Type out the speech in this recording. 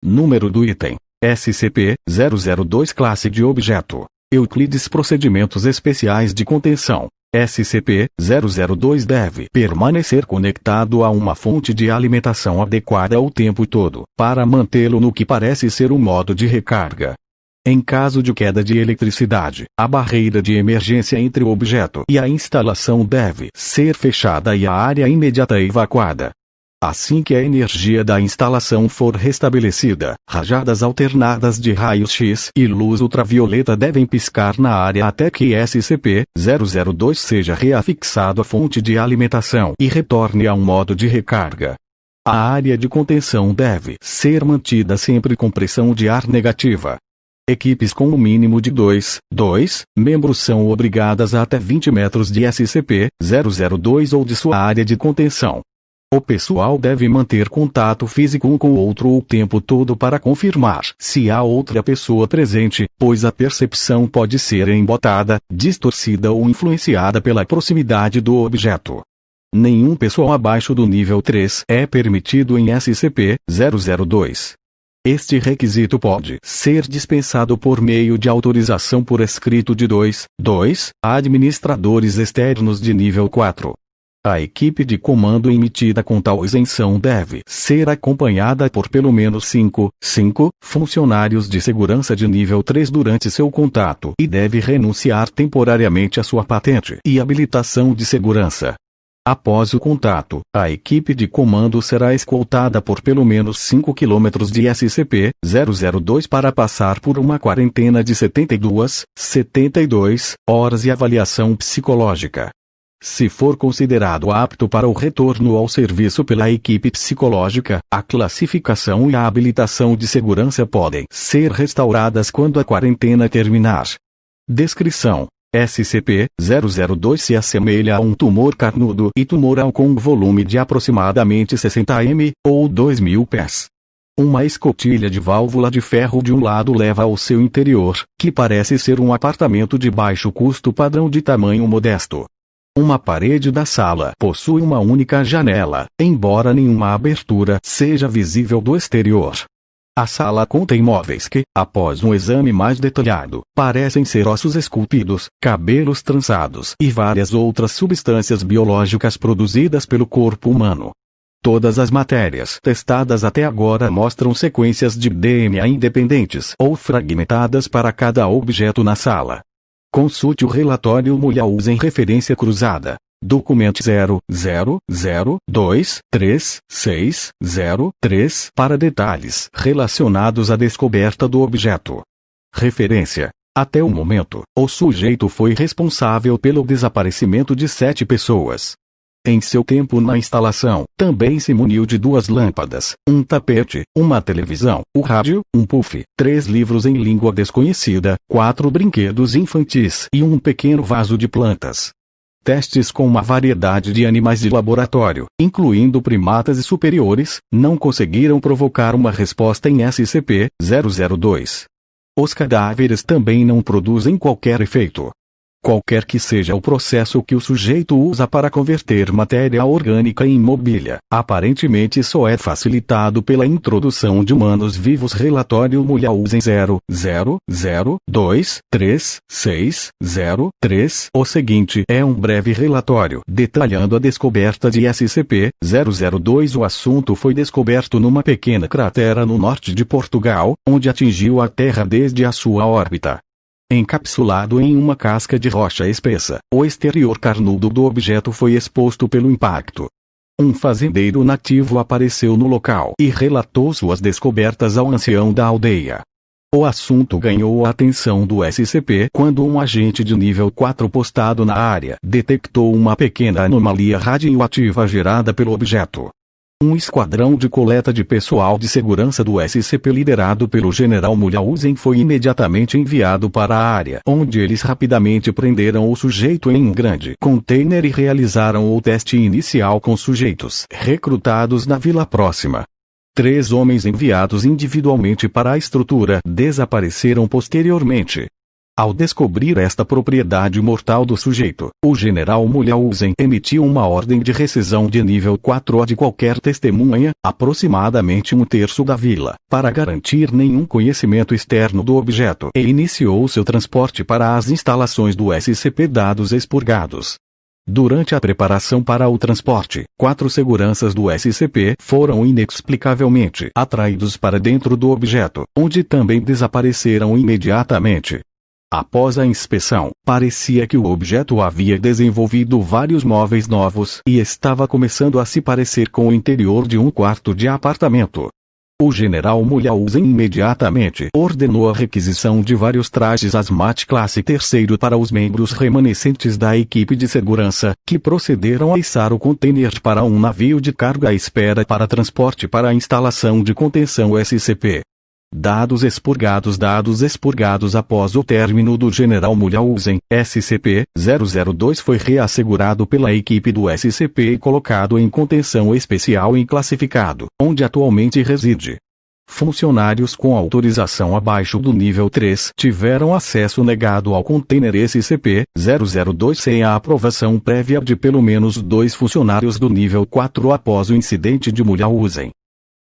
Número do item: SCP-002 Classe de objeto: Euclides. Procedimentos especiais de contenção: SCP-002 deve permanecer conectado a uma fonte de alimentação adequada o tempo todo, para mantê-lo no que parece ser um modo de recarga. Em caso de queda de eletricidade, a barreira de emergência entre o objeto e a instalação deve ser fechada e a área imediata evacuada. Assim que a energia da instalação for restabelecida, rajadas alternadas de raios-x e luz ultravioleta devem piscar na área até que SCP-002 seja reafixado à fonte de alimentação e retorne a um modo de recarga. A área de contenção deve ser mantida sempre com pressão de ar negativa. Equipes com o mínimo de 2 membros são obrigadas a até 20 metros de SCP-002 ou de sua área de contenção. O pessoal deve manter contato físico um com o outro o tempo todo para confirmar se há outra pessoa presente, pois a percepção pode ser embotada, distorcida ou influenciada pela proximidade do objeto. Nenhum pessoal abaixo do nível 3 é permitido em SCP-002. Este requisito pode ser dispensado por meio de autorização por escrito de 2 administradores externos de nível 4. A equipe de comando emitida com tal isenção deve ser acompanhada por pelo menos 5 funcionários de segurança de nível 3 durante seu contato e deve renunciar temporariamente à sua patente e habilitação de segurança. Após o contato, a equipe de comando será escoltada por pelo menos 5 km de SCP-002 para passar por uma quarentena de 72 horas e avaliação psicológica. Se for considerado apto para o retorno ao serviço pela equipe psicológica, a classificação e a habilitação de segurança podem ser restauradas quando a quarentena terminar. Descrição: SCP-002 se assemelha a um tumor carnudo e tumoral com um volume de aproximadamente 60 m, ou 2.000 pés. Uma escotilha de válvula de ferro de um lado leva ao seu interior, que parece ser um apartamento de baixo custo padrão de tamanho modesto. Uma parede da sala possui uma única janela, embora nenhuma abertura seja visível do exterior. A sala contém móveis que, após um exame mais detalhado, parecem ser ossos esculpidos, cabelos trançados e várias outras substâncias biológicas produzidas pelo corpo humano. Todas as matérias testadas até agora mostram sequências de DNA independentes ou fragmentadas para cada objeto na sala. Consulte o relatório Mulhouse em referência cruzada. Documento 0023603 para detalhes relacionados à descoberta do objeto. Referência: até o momento, o sujeito foi responsável pelo desaparecimento de 7 pessoas. Em seu tempo na instalação, também se muniu de 2 lâmpadas, um tapete, uma televisão, o rádio, um puff, 3 livros em língua desconhecida, 4 brinquedos infantis e um pequeno vaso de plantas. Testes com uma variedade de animais de laboratório, incluindo primatas e superiores, não conseguiram provocar uma resposta em SCP-002. Os cadáveres também não produzem qualquer efeito. Qualquer que seja o processo que o sujeito usa para converter matéria orgânica em mobília, aparentemente só é facilitado pela introdução de humanos vivos. Relatório Mulhouse em 0023603. O seguinte é um breve relatório detalhando a descoberta de SCP-002. O assunto foi descoberto numa pequena cratera no norte de Portugal, onde atingiu a Terra desde a sua órbita. Encapsulado em uma casca de rocha espessa, o exterior carnudo do objeto foi exposto pelo impacto. Um fazendeiro nativo apareceu no local e relatou suas descobertas ao ancião da aldeia. O assunto ganhou a atenção do SCP quando um agente de nível 4 postado na área detectou uma pequena anomalia radioativa gerada pelo objeto. Um esquadrão de coleta de pessoal de segurança do SCP liderado pelo General Mulhouse foi imediatamente enviado para a área, onde eles rapidamente prenderam o sujeito em um grande container e realizaram o teste inicial com sujeitos recrutados na vila próxima. 3 homens enviados individualmente para a estrutura desapareceram posteriormente. Ao descobrir esta propriedade mortal do sujeito, o general Mulhausen emitiu uma ordem de rescisão de nível 4 de qualquer testemunha, aproximadamente um terço da vila, para garantir nenhum conhecimento externo do objeto, e iniciou seu transporte para as instalações do SCP. Dados expurgados. Durante a preparação para o transporte, 4 seguranças do SCP foram inexplicavelmente atraídos para dentro do objeto, onde também desapareceram imediatamente. Após a inspeção, parecia que o objeto havia desenvolvido vários móveis novos e estava começando a se parecer com o interior de um quarto de apartamento. O general Mulhausen imediatamente ordenou a requisição de vários trajes hazmat classe 3 para os membros remanescentes da equipe de segurança, que procederam a içar o container para um navio de carga à espera para transporte para a instalação de contenção SCP. Dados expurgados após o término do general Mulhausen, SCP-002 foi reassegurado pela equipe do SCP e colocado em contenção especial e classificado, onde atualmente reside. Funcionários com autorização abaixo do nível 3 tiveram acesso negado ao container SCP-002 sem a aprovação prévia de pelo menos 2 funcionários do nível 4 após o incidente de Mulhausen.